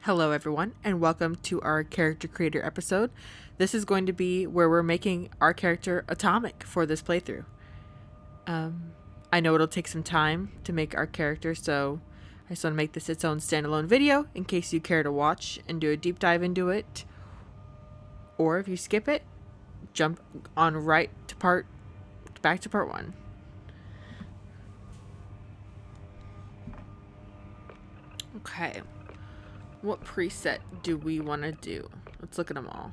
Hello, everyone, and welcome to our character creator episode. This is going to be where we're making our character Atomic for this playthrough. I know it'll take some time to make our character, so I just want to make this its own standalone video in case you care to watch and do a deep dive into it. Or if you skip it, jump on back to part one. Okay. What preset do we want to do? Let's look at them all.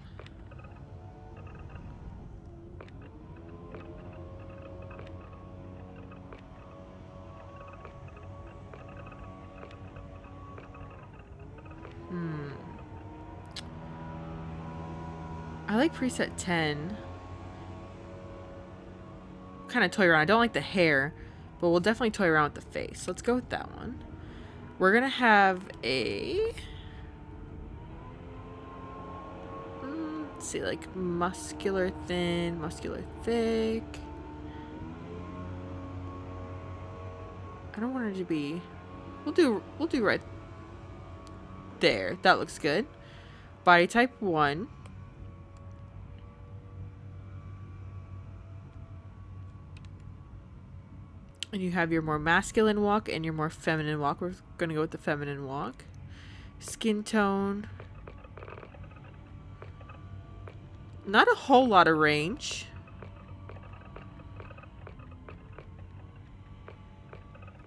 I like preset 10. Kind of toy around. I don't like the hair, but we'll definitely toy around with the face. Let's go with that one. We're going to have a... let's see, like muscular thin, muscular thick. I don't want her to be... We'll do right there. That looks good. Body type 1. And you have your more masculine walk and your more feminine walk. We're going to go with the feminine walk. Skin tone. Not a whole lot of range.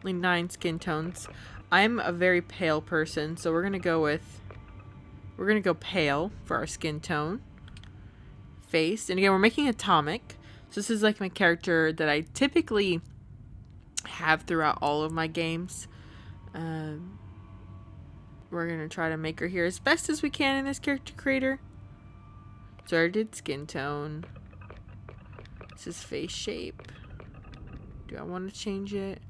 Only 9 skin tones. I'm a very pale person, so we're going to go pale for our skin tone. Face. And again, we're making Atomic. So this is like my character that I typically have throughout all of my games. We're going to try to make her here as best as we can in this character creator. So I did skin tone. This is face shape. Do I want to change it?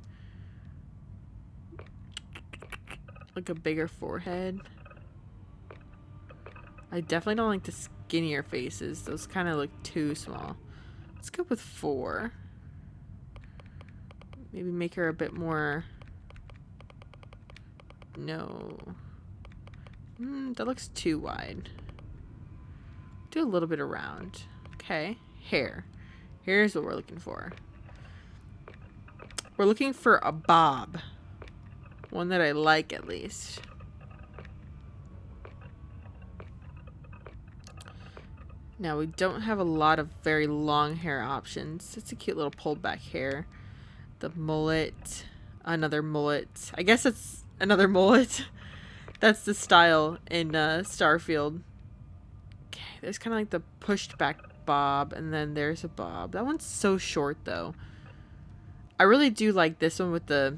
Like a bigger forehead. I definitely don't like the skinnier faces. Those kind of look too small. Let's go with 4. Maybe make her a bit more... No. That looks too wide. Do a little bit around. Okay. Hair. Here's what we're looking for. We're looking for a bob. One that I like, at least. Now, we don't have a lot of very long hair options. It's a cute little pulled back hair. The mullet. Another mullet. I guess it's another mullet. That's the style in Starfield. Okay, there's kind of like the pushed back bob, and then there's a bob. That one's so short, though. I really do like this one with the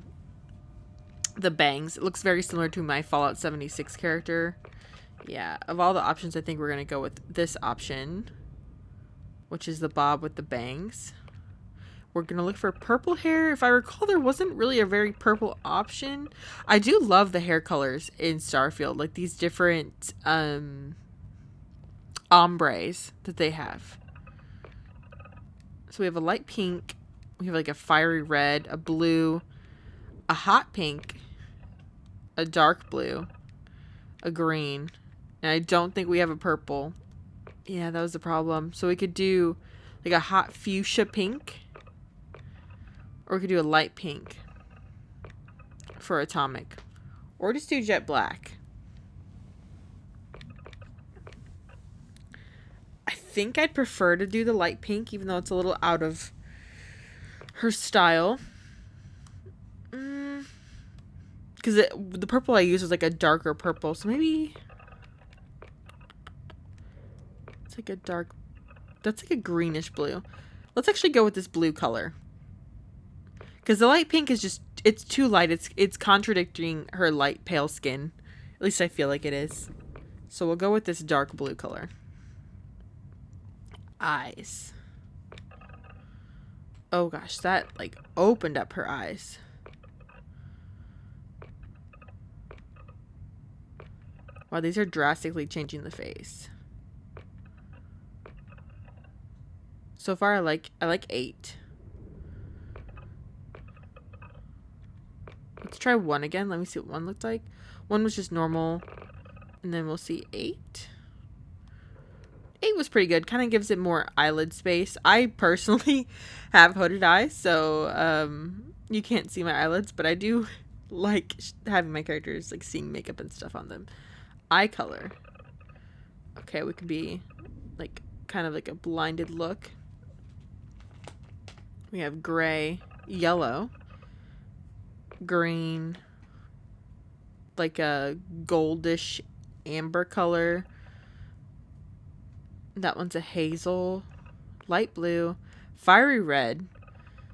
bangs. It looks very similar to my Fallout 76 character. Yeah, of all the options, I think we're going to go with this option, which is the bob with the bangs. We're going to look for purple hair. If I recall, there wasn't really a very purple option. I do love the hair colors in Starfield, like these different ombres that they have. So we have a light pink, we have like a fiery red, a blue, a hot pink, a dark blue, a green, and I don't think we have a purple. Yeah, that was the problem. So we could do like a hot fuchsia pink, or we could do a light pink for Atomic, or just do jet black. I think I'd prefer to do the light pink, even though it's a little out of her style. Because the purple I used was like a darker purple, so maybe it's like a dark... That's like a greenish blue. Let's actually go with this blue color. Because the light pink is just... It's too light. It's contradicting her light pale skin. At least I feel like it is. So we'll go with this dark blue color. Eyes. Oh gosh, that like opened up her eyes. Wow, these are drastically changing the face. So far, I like 8. Let's try 1 again. Let me see what 1 looked like. 1 was just normal. And then we'll see 8. 8 was pretty good. Kind of gives it more eyelid space. I personally have hooded eyes, so you can't see my eyelids, but I do like having my characters like seeing makeup and stuff on them. Eye color. Okay, we could be like kind of like a blinded look. We have gray, yellow, green, like a goldish amber color. That one's a hazel, light blue, fiery red.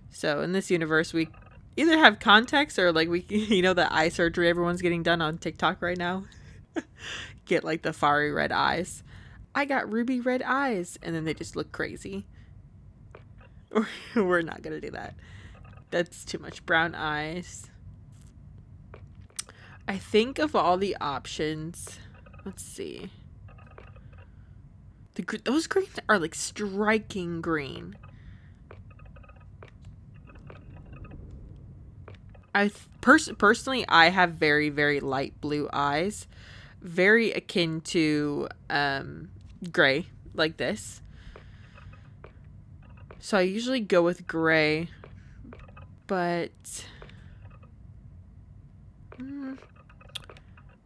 So in this universe, we either have context or like we, you know, the eye surgery everyone's getting done on TikTok right now. Get like the fiery red eyes. I got ruby red eyes, and then they just look crazy. We're not gonna do that. That's too much. Brown eyes. I think of all the options. Let's see. Those greens are like striking green. Personally, I have very, very light blue eyes. Very akin to gray, like this. So I usually go with gray. But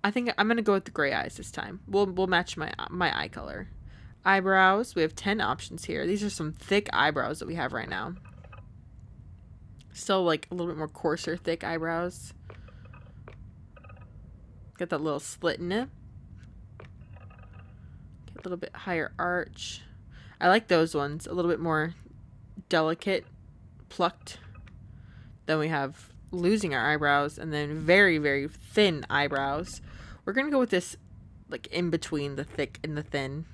I think I'm gonna go with the gray eyes this time. We'll match my eye color. Eyebrows. We have 10 options here. These are some thick eyebrows that we have right now. Still like a little bit more coarser, thick eyebrows. Got that little slit in it. Get a little bit higher arch. I like those ones. A little bit more delicate, plucked. Then we have losing our eyebrows, and then very, very thin eyebrows. We're gonna go with this like in between the thick and the thin.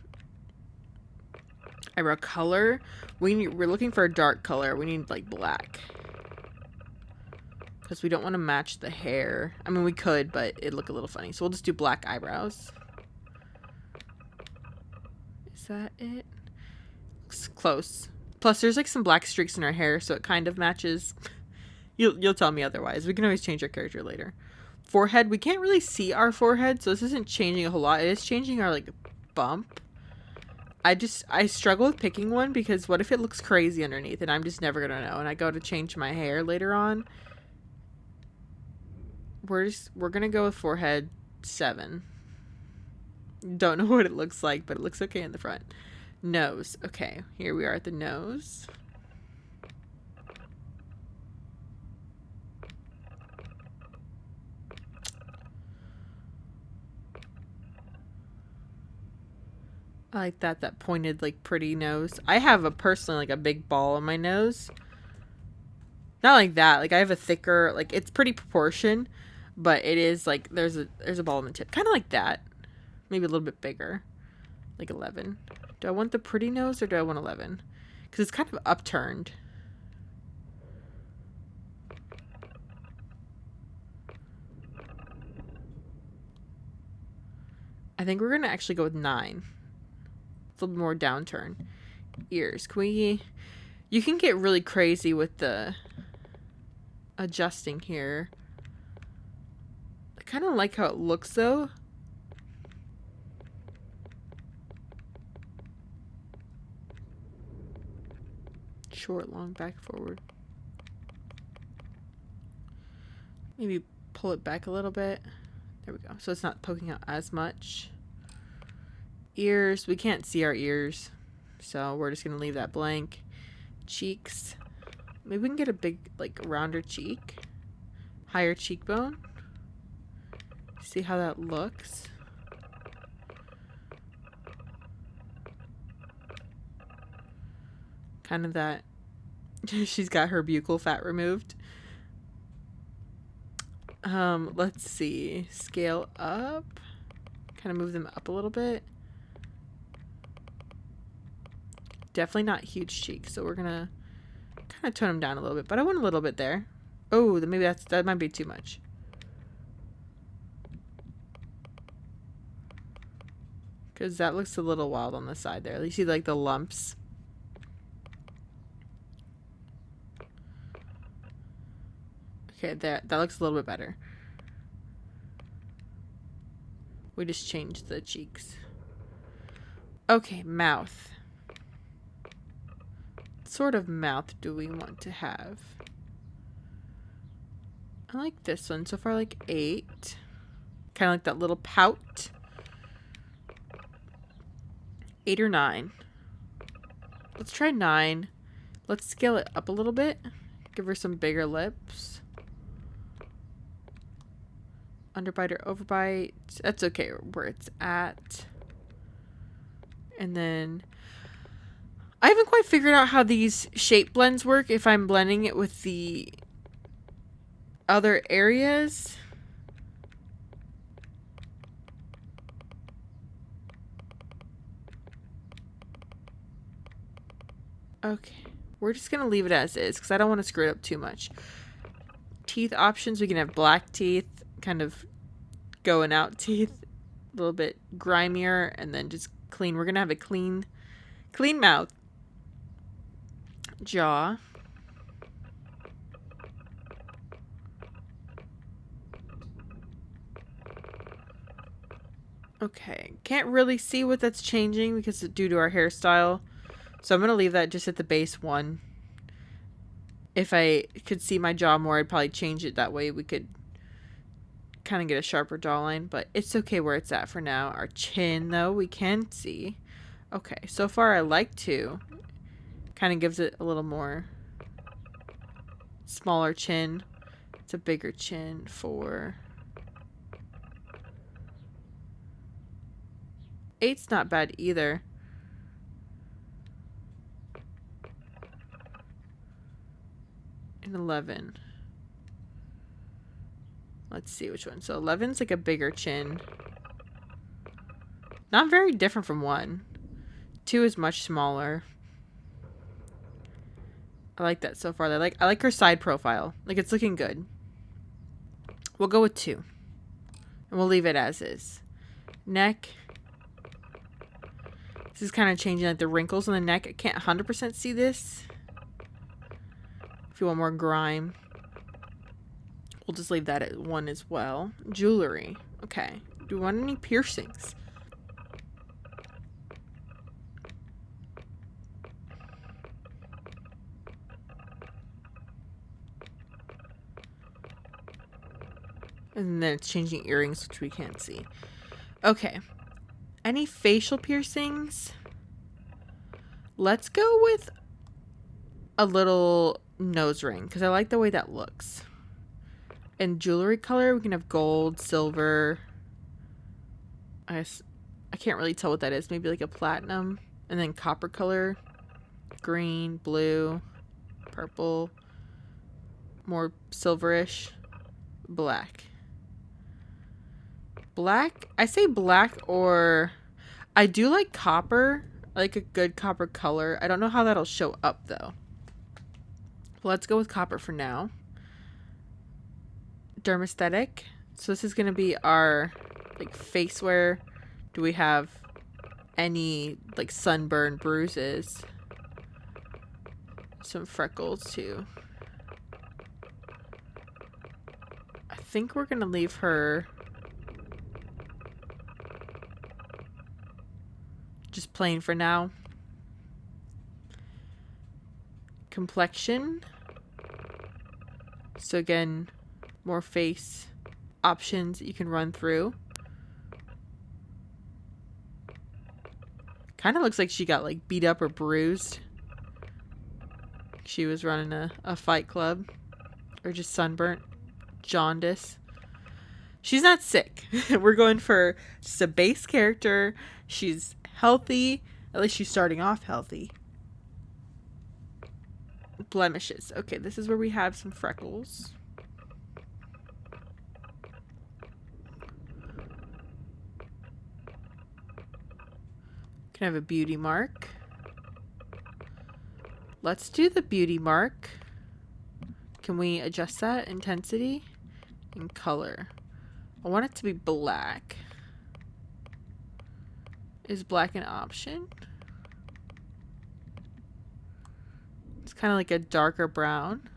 Eyebrow color. We're looking for a dark color. We need like black. Because we don't want to match the hair. I mean, we could, but it'd look a little funny. So we'll just do black eyebrows. Is that it? Looks close. Plus, there's like some black streaks in our hair, so it kind of matches. You'll tell me otherwise. We can always change our character later. Forehead. We can't really see our forehead, so this isn't changing a whole lot. It is changing our like bump. I struggle with picking one because what if it looks crazy underneath and I'm just never gonna know, and I go to change my hair later on. We're gonna go with forehead 7. Don't know what it looks like, but it looks okay in the front. Nose. Okay, here we are at the nose. I like that pointed, like, pretty nose. I have personally, like, a big ball on my nose. Not like that. Like, I have a thicker, like, it's pretty proportion, but it is, like, there's a ball on the tip. Kind of like that. Maybe a little bit bigger. Like 11. Do I want the pretty nose or do I want 11? Because it's kind of upturned. I think we're going to actually go with 9. A little bit more downturn. Ears. You can get really crazy with the adjusting here. I kind of like how it looks though. Short, long, back, forward. Maybe pull it back a little bit. There we go. So it's not poking out as much. Ears. We can't see our ears, so we're just going to leave that blank. Cheeks. Maybe we can get a big, like, rounder cheek. Higher cheekbone. See how that looks. Kind of that. She's got her buccal fat removed. Let's see. Scale up. Kind of move them up a little bit. Definitely not huge cheeks, so we're gonna kind of tone them down a little bit. But I want a little bit there. Oh, then maybe that might be too much. Because that looks a little wild on the side there. You see like the lumps. Okay, that looks a little bit better. We just changed the cheeks. Okay, mouth. What sort of mouth do we want to have? I like this one. So far, like 8. Kind of like that little pout. 8 or 9. Let's try 9. Let's scale it up a little bit. Give her some bigger lips. Underbite or overbite. That's okay where it's at. And then I haven't quite figured out how these shape blends work if I'm blending it with the other areas. Okay. We're just going to leave it as is because I don't want to screw it up too much. Teeth options. We can have black teeth, kind of going out teeth, a little bit grimier, and then just clean. We're going to have a clean mouth. Jaw. Okay. Can't really see what that's changing because it's due to our hairstyle. So I'm going to leave that just at the base 1. If I could see my jaw more, I'd probably change it. That way we could kind of get a sharper jawline. But it's okay where it's at for now. Our chin, though, we can see. Okay, so far I like 2. Kind of gives it a little more smaller chin. It's a bigger chin for 8's not bad either. And 11. Let's see which one. So 11's like a bigger chin. Not very different from 1. 2 is much smaller. I like that so far. I like her side profile. Like, it's looking good. We'll go with 2. And we'll leave it as is. Neck. This is kind of changing, like the wrinkles on the neck. I can't 100% see this. If you want more grime, we'll just leave that at 1 as well. Jewelry. Okay. Do we want any piercings? And then it's changing earrings, which we can't see. Okay. Any facial piercings? Let's go with a little nose ring because I like the way that looks. And jewelry color, we can have gold, silver. I can't really tell what that is. Maybe like a platinum. And then copper color. Green, blue, purple. More silverish. Black. Black? I say black or... I do like copper. I like a good copper color. I don't know how that'll show up though. Let's go with copper for now. Dermesthetic. So this is going to be our like face wear. Do we have any like sunburn bruises? Some freckles too. I think we're going to leave her just plain for now. Complexion. So again, more face options that you can run through. Kind of looks like she got like beat up or bruised. She was running a fight club. Or just sunburnt. Jaundice. She's not sick. We're going for just a base character. She's healthy. At least she's starting off healthy. Blemishes. Okay, this is where we have some freckles. Can have a beauty mark. Let's do the beauty mark. Can we adjust that intensity and color? I want it to be black. Is black an option? It's kind of like a darker brown.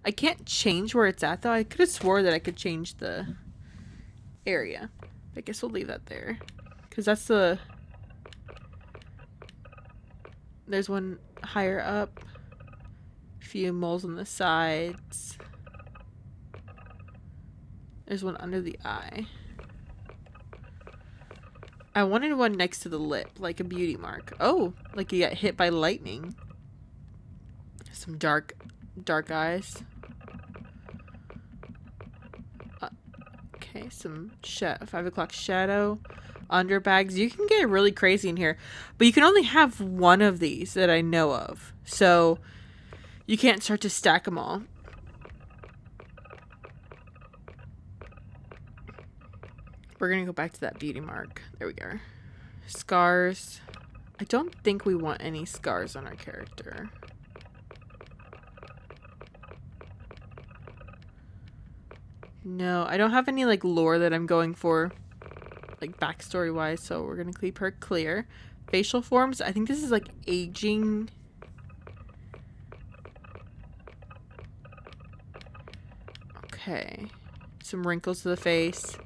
I can't change where it's at though. I could have swore that I could change the area. I guess we'll leave that there. Because that's the... There's one higher up. A few moles on the sides. There's one under the eye. I wanted one next to the lip, like a beauty mark. Oh, like you got hit by lightning. Some dark eyes. Okay, some 5 o'clock shadow. Underbags. You can get really crazy in here. But you can only have one of these that I know of. So you can't start to stack them all. We're going to go back to that beauty mark. There we go. Scars. I don't think we want any scars on our character. No, I don't have any like lore that I'm going for, like backstory wise, so we're gonna keep her clear. Facial forms, I think this is like aging. Okay. Some wrinkles to the face.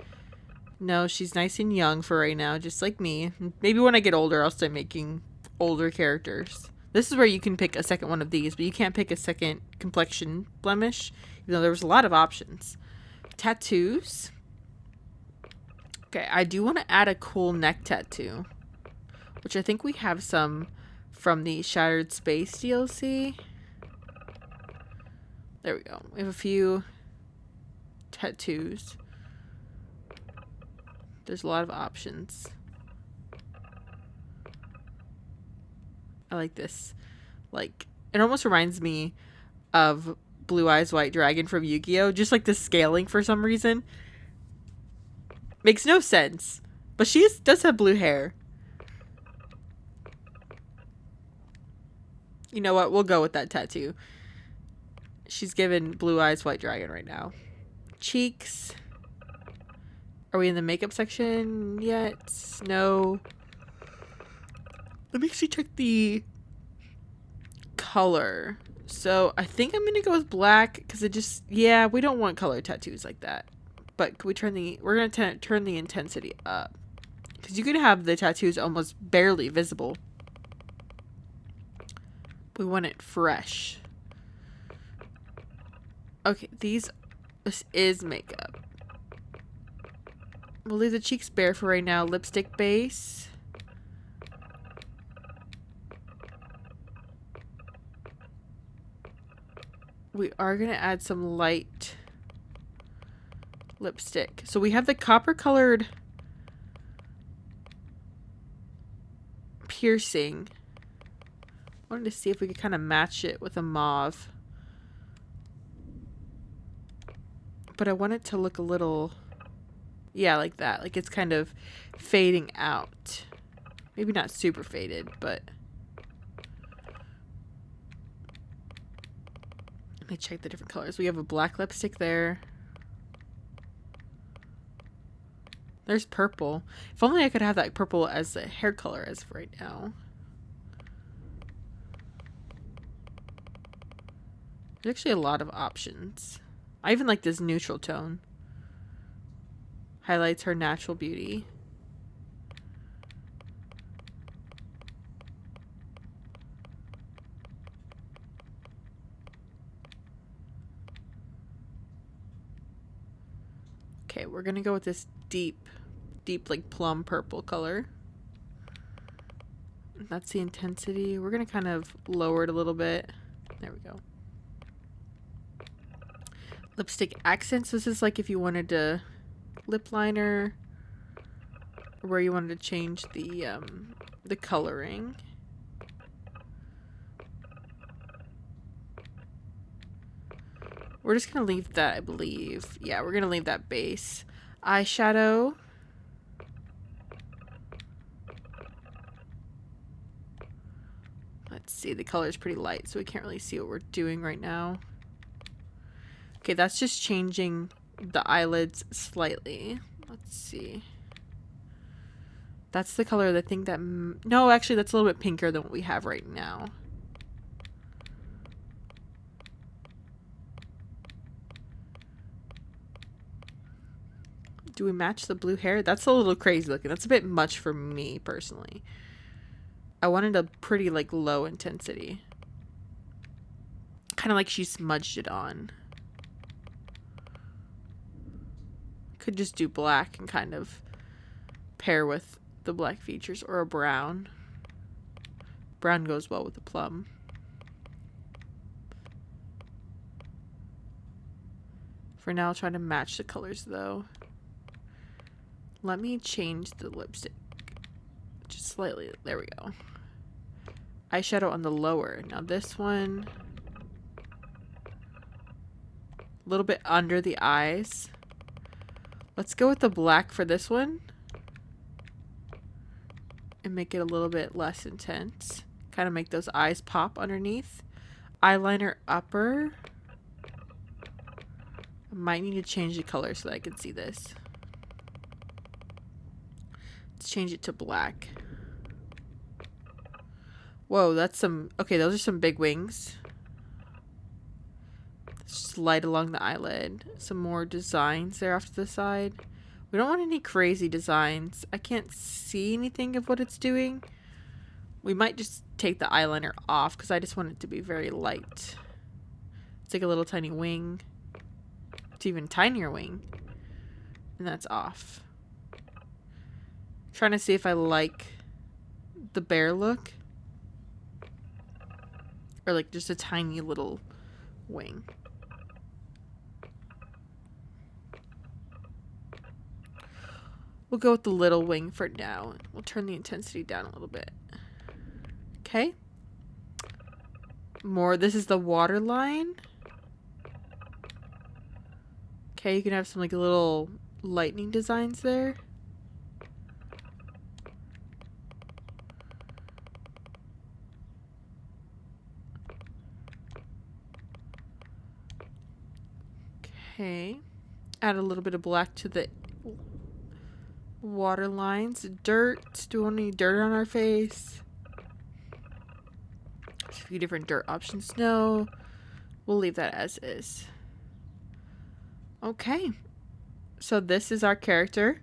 No, she's nice and young for right now, just like me. Maybe when I get older, I'll start making older characters. This is where you can pick a second one of these, but you can't pick a second complexion blemish, even though there was a lot of options. Tattoos. Okay, I do want to add a cool neck tattoo, which I think we have some from the Shattered Space DLC. There we go. We have a few tattoos. There's a lot of options. I like this. Like, it almost reminds me of Blue Eyes White Dragon from Yu-Gi-Oh! Just like the scaling for some reason. Makes no sense. But she does have blue hair. You know what? We'll go with that tattoo. She's given Blue Eyes White Dragon right now. Cheeks. Are we in the makeup section yet? No. Let me actually check the color. So I think I'm gonna go with black because it just, yeah, we don't want color tattoos like that. But can we turn we're gonna turn the intensity up because you could have the tattoos almost barely visible. We want it fresh. Okay, this is makeup. We'll leave the cheeks bare for right now. Lipstick base. We are going to add some light lipstick. So we have the copper colored piercing. I wanted to see if we could kind of match it with a mauve. But I want it to look a little, yeah, like that. Like it's kind of fading out. Maybe not super faded, but let me check the different colors. We have a black lipstick there. There's purple. If only I could have that purple as a hair color as of right now. There's actually a lot of options. I even like this neutral tone. Highlights her natural beauty. Okay, we're gonna go with this deep like plum purple color. That's the intensity. We're gonna kind of lower it a little bit. There we go. Lipstick accents. This is like if you wanted to lip liner, or where you wanted to change the coloring. We're just gonna leave that, I believe. Yeah, we're gonna leave that base. Eyeshadow. Let's see, the color is pretty light, so we can't really see what we're doing right now. Okay, that's just changing the eyelids slightly. Let's see. That's the color, the thing that... No, actually, that's a little bit pinker than what we have right now. Do we match the blue hair? That's a little crazy looking. That's a bit much for me personally. I wanted a pretty like low intensity. Kind of like she smudged it on. Could just do black and kind of pair with the black features, or a brown. Brown goes well with the plum. For now, I'll try to match the colors though. Let me change the lipstick just slightly. There we go. Eyeshadow on the lower. Now this one, a little bit under the eyes. Let's go with the black for this one and make it a little bit less intense. Kind of make those eyes pop underneath. Eyeliner upper. I might need to change the color so that I can see this. Let's change it to black. Whoa, that's some... Okay, those are some big wings. Slide along the eyelid. Some more designs there off to the side. We don't want any crazy designs. I can't see anything of what it's doing. We might just take the eyeliner off because I just want it to be very light. It's like a little tiny wing. It's even tinier wing. And that's off. Trying to see if I like the bear look. Or like just a tiny little wing. We'll go with the little wing for now. We'll turn the intensity down a little bit. Okay. More. This is the waterline. Okay, you can have some like little lightning designs there. Okay. Add a little bit of black to the water lines. Dirt. Do we want any dirt on our face? There's a few different dirt options. No. We'll leave that as is. Okay. So this is our character.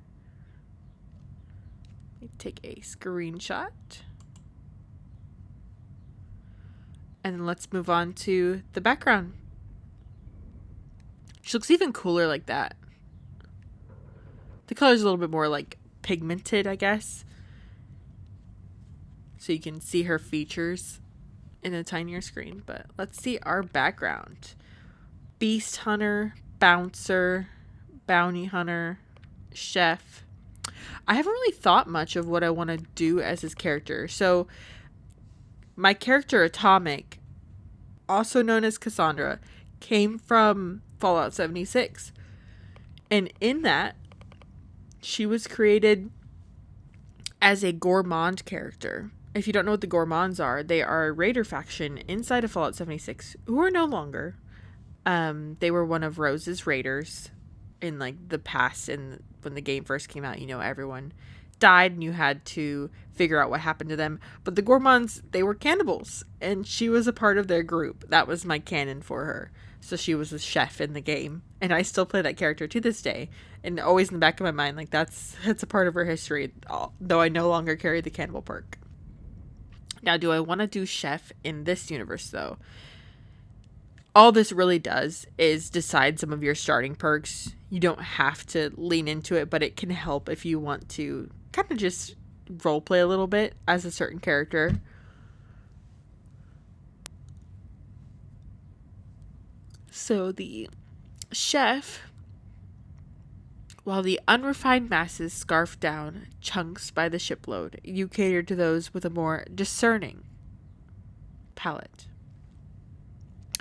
Let me take a screenshot. And then let's move on to the background. She looks even cooler like that. The color's a little bit more like pigmented, I guess. So you can see her features in a tinier screen. But let's see our background. Beast hunter, bouncer, bounty hunter, chef. I haven't really thought much of what I want to do as his character. So my character Atomic, also known as Cassandra, came from Fallout 76. And in that, she was created as a gourmand character. If you don't know what the gourmands are, they are a raider faction inside of Fallout 76 who are no longer. They were one of Rose's raiders in like the past, and when the game first came out, you know, everyone died and you had to figure out what happened to them. But the gourmands, they were cannibals, and she was a part of their group. That was my canon for her. So she was a chef in the game, and I still play that character to this day, and always in the back of my mind, like that's a part of her history, though I no longer carry the cannibal perk. Now, do I want to do chef in this universe though? All this really does is decide some of your starting perks. You don't have to lean into it, but it can help if you want to kind of just roleplay a little bit as a certain character. So the chef, while the unrefined masses scarf down chunks by the shipload, you cater to those with a more discerning palate.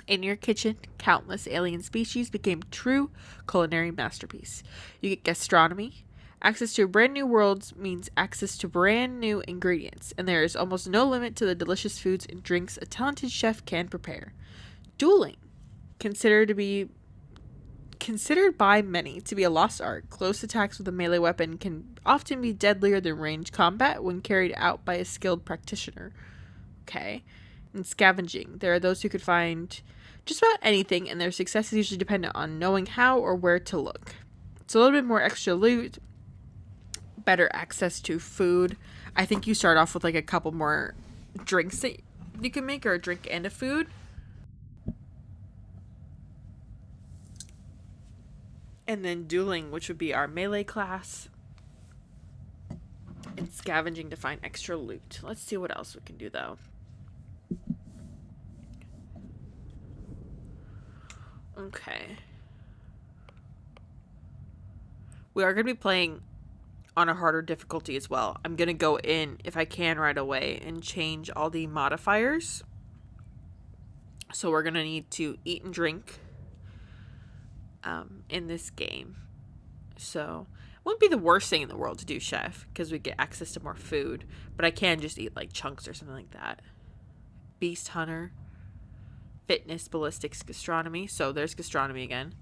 In your kitchen, countless alien species became true culinary masterpiece. You get gastronomy. Access to a brand new world means access to brand new ingredients, and there is almost no limit to the delicious foods and drinks a talented chef can prepare. Dueling, considered by many to be a lost art. Close attacks with a melee weapon can often be deadlier than ranged combat when carried out by a skilled practitioner. Okay. And scavenging. There are those who could find just about anything, and their success is usually dependent on knowing how or where to look. It's a little bit more extra loot, better access to food. I think you start off with like a couple more drinks that you can make, or a drink and a food. And then dueling, which would be our melee class. And scavenging to find extra loot. Let's see what else we can do though. Okay. We are going to be playing on a harder difficulty as well. I'm going to go in, if I can right away, and change all the modifiers. So we're going to need to eat and drink in this game. So it wouldn't be the worst thing in the world to do chef, because we get access to more food. But I can just eat like chunks or something like that. Beast hunter. Fitness, ballistics, gastronomy. So there's gastronomy again.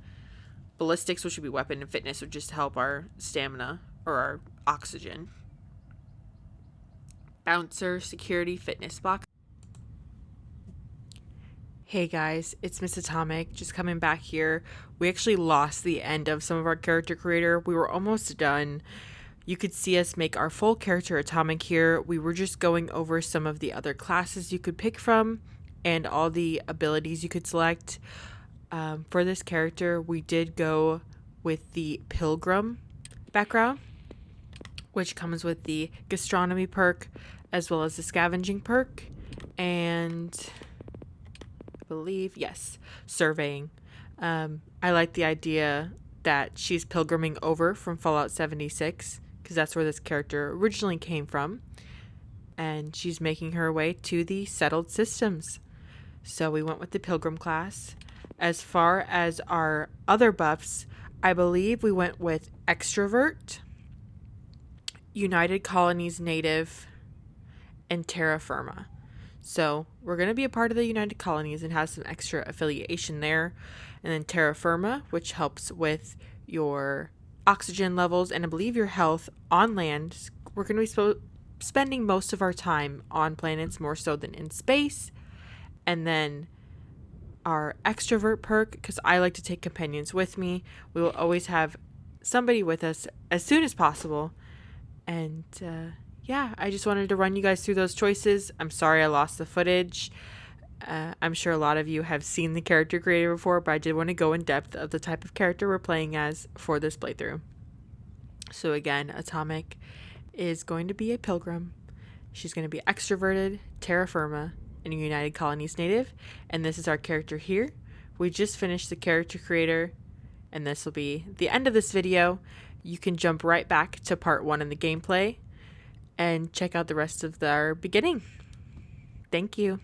Ballistics, which would be weapon, and fitness would just help our stamina or our oxygen. Bouncer, security, fitness box. Hey guys, it's Miss Atomic, just coming back here. We actually lost the end of some of our character creator. We were almost done. You could see us make our full character Atomic here. We were just going over some of the other classes you could pick from and all the abilities you could select. For this character, we did go with the Pilgrim background, which comes with the gastronomy perk as well as the scavenging perk, and I believe, yes, surveying. I like the idea that she's pilgriming over from Fallout 76, because that's where this character originally came from, and she's making her way to the settled systems. So we went with the Pilgrim class. As far as our other buffs, I believe we went with Extrovert, United Colonies Native, and Terra Firma. So we're going to be a part of the United Colonies and have some extra affiliation there. And then Terra Firma, which helps with your oxygen levels and I believe your health on land. We're going to be spending most of our time on planets more so than in space. And then our extrovert perk, because I like to take companions with me. We will always have somebody with us as soon as possible. And yeah, I just wanted to run you guys through those choices. I'm sorry I lost the footage. I'm sure a lot of you have seen the character creator before, but I did want to go in depth of the type of character we're playing as for this playthrough. So again, Atomic is going to be a pilgrim. She's going to be extroverted, terra firma, and a United Colonies native. And this is our character here. We just finished the character creator, and this will be the end of this video. You can jump right back to part 1 in the gameplay and check out the rest of our beginning. Thank you.